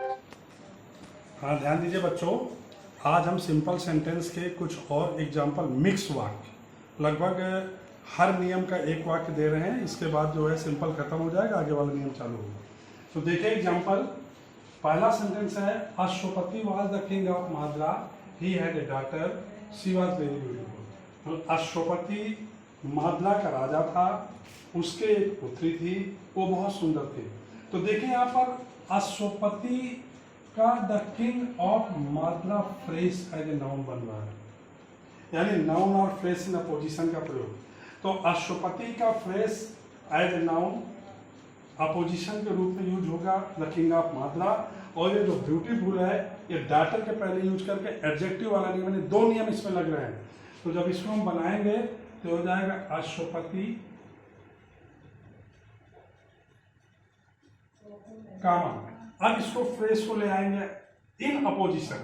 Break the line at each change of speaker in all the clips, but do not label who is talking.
हाँ, ध्यान दीजिए बच्चों। आज हम सिंपल सेंटेंस के कुछ और एग्जाम्पल मिक्स वाक्य, लगभग हर नियम का एक वाक्य दे रहे हैं। इसके बाद जो है सिंपल खत्म हो जाएगा, आगे वाला नियम चालू होगा। तो देखिए एग्जाम्पल, पहला सेंटेंस है Ashwapati was the king of Madra, he had a daughter, she was very beautiful. Ashwapati Madra का राजा था, उसके एक पुत्री थी, वो बहुत सुंदर थी। तो देखिए यहाँ पर अश्वपति का the king of Madra phrase as a noun बन रहा है, यानी नाउन और फ्रेज इन अपोजिशन का प्रयोग। तो अश्वपति का phrase as a noun apposition के रूप में यूज होगा द किंग ऑफ माद्रा, और ये जो ब्यूटीफुल है ये डॉटर के पहले यूज करके एडजेक्टिव वाला नियम, यानी दो नियम इसमें लग रहे हैं। तो जब इसको हम बनाएंगे तो हो जाएगा अश्वपति कामा। अब इसको फ्रेज को ले आएंगे in apposition,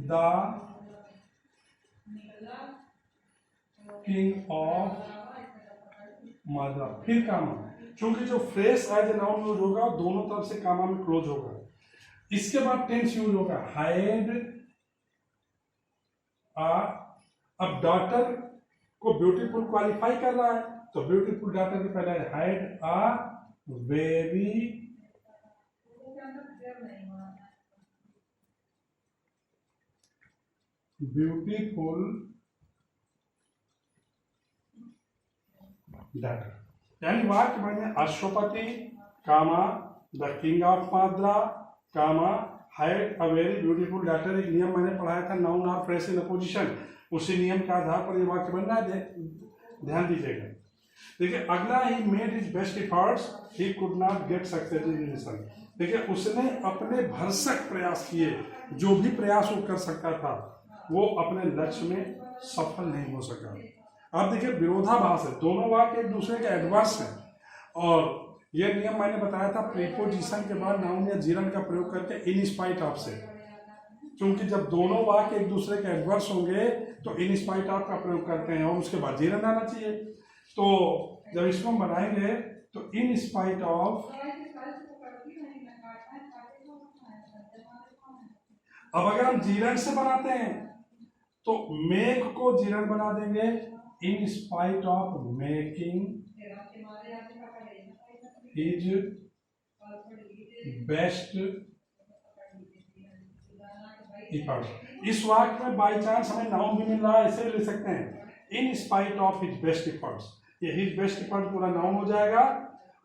the king of Madra, फिर कामा। क्योंकि जो phrase as a noun use होगा दोनों तरफ से कामा में क्लोज होगा। इसके बाद टेंस यूज होगा हैड आ। अब डॉटर को ब्यूटीफुल क्वालिफाई कर रहा है, तो ब्यूटीफुल डॉटर के पहले had a very beautiful daughter, यानी वाक्य बने Ashwapati comma the king of Madra comma had a very beautiful daughter. एक नियम मैंने पढ़ाया था नाउन और फ्रेज इन अपोजिशन, उसी नियम के आधार पर ये वाक्य बन रहा है। ध्यान दीजिएगा। देखिए अगला, he made his best efforts, he could not get success in mission. देखिए उसने अपने भरसक प्रयास किए, जो भी प्रयास वो कर सकता था वो अपने लक्ष्य में सफल नहीं हो सका। अब देखिए विरोधाभास है, दोनों वाक्य एक दूसरे के एडवर्स हैं, और यह नियम मैंने बताया था प्रीपोजिशन के बाद नाउन या जीरन का प्रयोग करके इन स्पाइट ऑफ से। क्योंकि जब दोनों वाक्य एक दूसरे के एडवर्स होंगे तो इन स्पाइट ऑफ का प्रयोग करते हैं और उसके बाद जीरन आना चाहिए। तो जब इसको हम बनाएंगे तो इन स्पाइट ऑफ, अब अगर हम जीरन से बनाते हैं तो मेक को जीरन बना देंगे इन spite of making his best efforts. इस वाक्य में बाई चांस हमें नाउन भी मिल रहा है, ऐसे ले सकते हैं इन spite of his best efforts. ये हिज बेस्ट एफर्ट पूरा नाउन हो जाएगा,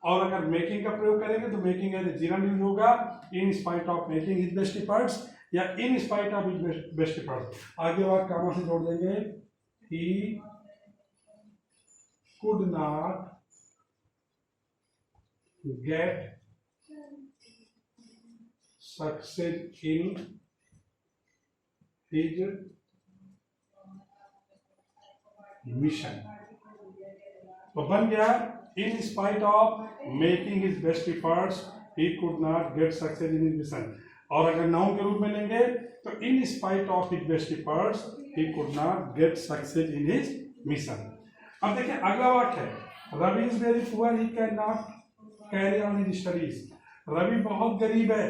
और अगर मेकिंग का प्रयोग करेंगे तो मेकिंग एज जीरन यूज होगा in spite of making his best efforts या in spite of his best efforts. आगे वाक्य कामा से जोड़ देंगे, he could not get success in his mission. तो बन गया in spite of making his best efforts he could not get success in his mission. और अगर नाउन के रूप में लेंगे तो in spite of his best efforts he could not get success in his mission. अब देखिए अगला वाक्य है, Ravi is very poor, he can not carry on his studies. Ravi बहुत गरीब है,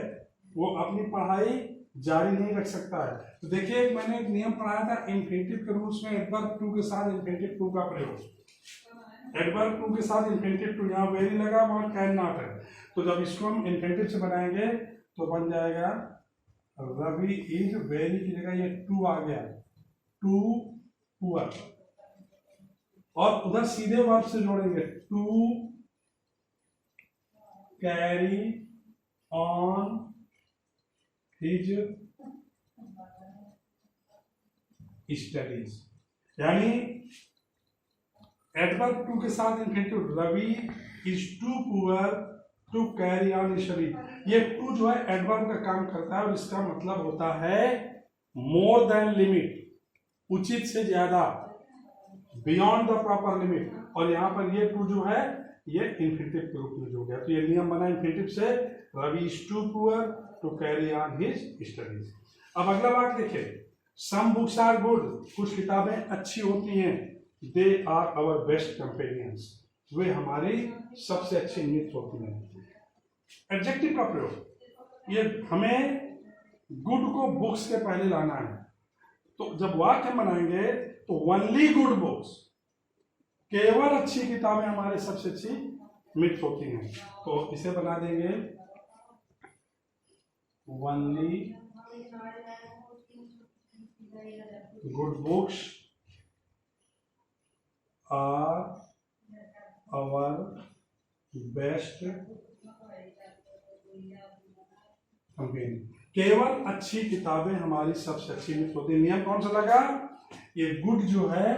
वो अपनी पढ़ाई जारी नहीं रख सकता है। तो देखिए मैंने एक नियम पढ़ाया था इन्फिनिटिव के रूल्स में, एडवर्ब टू के साथ इन्फिनिटिव टू का प्रयोग। एडवर्ब टू के साथ इन्फिनिटिव टू, यहाँ वेरी लगा और कैन नॉट है, तो जब इसको हम इन्फिनिटिव से बनाएंगे तो बन जाएगा रवि इज वेरी की जगह ये टू आ गया, टू पुअर, और उधर सीधे वर्ब से जोड़ेंगे to carry on his studies. यानी एडवर्ब टू के साथ infinitive, Ravi is too poor to carry on study. ये टू जो है एडवर्ब का काम करता है और इसका मतलब होता है मोर देन लिमिट, उचित से ज्यादा, बियॉन्ड द प्रॉपर लिमिट। और यहाँ पर ये टू जो है ये इन्फिनिटिव के रूप में जो गया, तो ये नियम बना इन्फिनिटिव से, Ravi is too poor to carry on his studies. अब अगला वाक्य देखिए, सम बुक्स आर गुड, कुछ किताबें अच्छी होती हैं, they are our best companions, वे हमारी सबसे अच्छी मित्र होती हैं। एडजेक्टिव का प्रयोग, ये हमें गुड को बुक्स के पहले लाना है। तो जब वाक्य बनाएंगे तो ओनली गुड बुक्स, केवल अच्छी किताबें हमारे सबसे अच्छी मित्र होती हैं। तो इसे बना देंगे only good books are our best company. केवल अच्छी किताबें हमारी सबसे अच्छी मित्र होती है। नियम कौन सा लगा? ये गुड जो है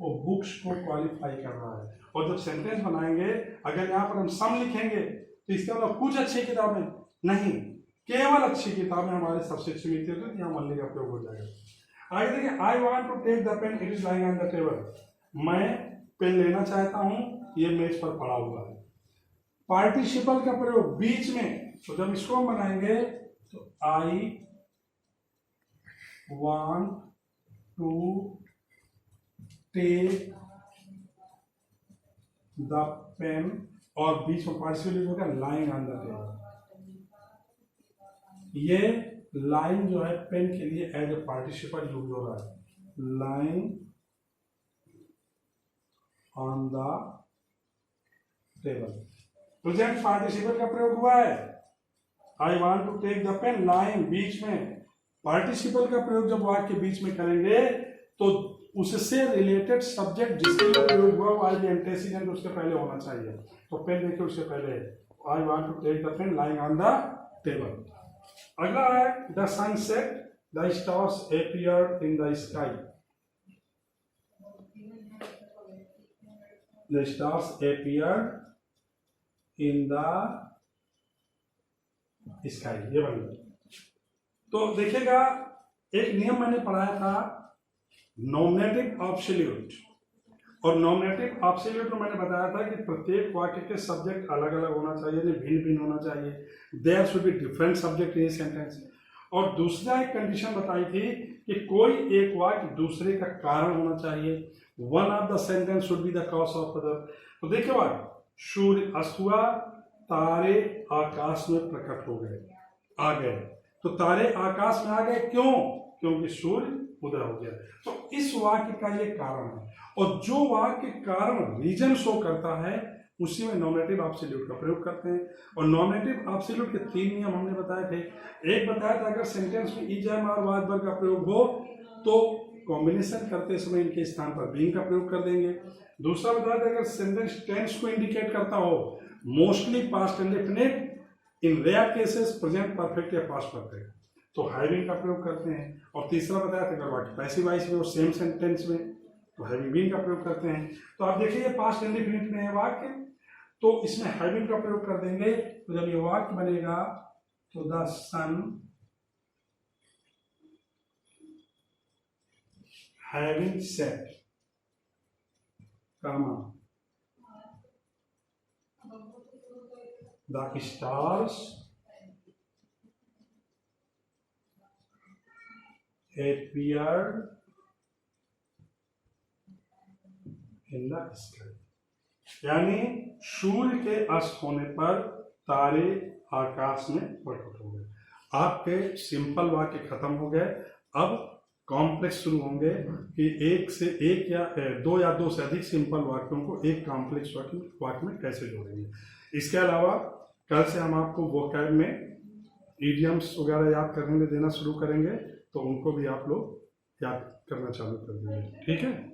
वो बुक्स को क्वालिफाई कर रहा है। और जब सेंटेंस बनाएंगे, अगर यहाँ पर हम सम लिखेंगे तो इसका मतलब कुछ अच्छी किताबें नहीं, केवल अच्छी किताबें हमारी सबसे अच्छी मित्र होती है। यहाँ ओनली का प्रयोग हो जाएगा। आगे देखिए, I want to take the pen, it is lying on the table. मैं पेन लेना चाहता हूं, ये मेज पर पड़ा हुआ है। पार्टिसिपल का प्रयोग बीच में, तो जब इसको हम बनाएंगे तो I want to take the pen, और बीच में पार्टिसिपल होगा लाइंग ऑन द टेबल। ये लाइन जो है पेन के लिए एज ए पार्टिसिपल यूज हो रहा है, lying on the table. Present participle का प्रयोग हुआ है, I want to take the pen, line बीच में। पार्टिसिपल का प्रयोग जब वाक्य के बीच में करेंगे तो उससे रिलेटेड सब्जेक्ट जिसके लिए प्रयोग हुआ वो आज एंटेसिडेंट उसके पहले होना चाहिए। तो पेन देखिए उससे पहले I want to take the pen lying on the table. अगला है the sunset, the stars appear in the sky. The stars appear in the sky, ये बन गया। तो देखिएगा, एक नियम मैंने पढ़ाया था नॉमिनेटिव एब्सोल्यूट, और नॉमिनेटिव एब्सोल्यूट में मैंने बताया था कि प्रत्येक वाक्य के सब्जेक्ट अलग अलग होना चाहिए, भिन्न भिन्न होना चाहिए। There should be different subject in sentence. और दूसरा एक कंडीशन बताई थी कि कोई एक वाक्य दूसरे का कारण होना चाहिए। One of the sentence should be the cause of other. तो देखिए वाक्य, सूर्य अस्त हुआ, तारे आकाश में प्रकट हो गए, आ गए। तो तारे आकाश में आ गए क्यों? क्योंकि सूर्य उदय हो गया। तो इस वाक्य का ये कारण है, और जो वाक्य कारण रीजन शो करता है उसी में नॉमिनेटिव एब्सोल्यूट का प्रयोग करते हैं। और नॉमिनेटिव एब्सोल्यूट के 3 नियम हमने बताए थे। एक बताया था अगर सेंटेंस में इज एम और वाज वर का प्रयोग हो तो कॉम्बिनेशन करते समय इनके स्थान पर बीइंग का प्रयोग कर देंगे। दूसरा बताया था अगर सेंटेंस टेंस को इंडिकेट करता हो, मोस्टली पास्ट इंडेफिनिट, इन रेयर केसेस प्रेजेंट परफेक्ट या पास्ट परफेक्ट, तो हैविंग का प्रयोग करते हैं। और तीसरा बताया था अगर वाक्य पैसिव वॉइस में हो सेम सेंटेंस में तो हैविंग बीइंग का प्रयोग करते हैं। तो आप देखिए पास्ट इंडेफिनिट में है वाक्य, तो इसमें हैविंग का प्रयोग कर देंगे। तो जब ये वाक्य बनेगा तो the sun having set, comma, the stars appeared in the sky। यानी सूर्य के अस्त होने पर तारे आकाश में प्रकट हो गए। आपके सिंपल वाक्य खत्म हो गए। अब कॉम्प्लेक्स शुरू होंगे कि एक से एक या दो या दो से अधिक सिंपल वाक्यों को एक कॉम्प्लेक्स वाक्य में कैसे जोड़ेंगे। इसके अलावा कल से हम आपको वोकैब में इडियम्स वगैरह याद करने देना शुरू करेंगे, तो उनको भी आप लोग याद करना चालू कर देंगे। ठीक है।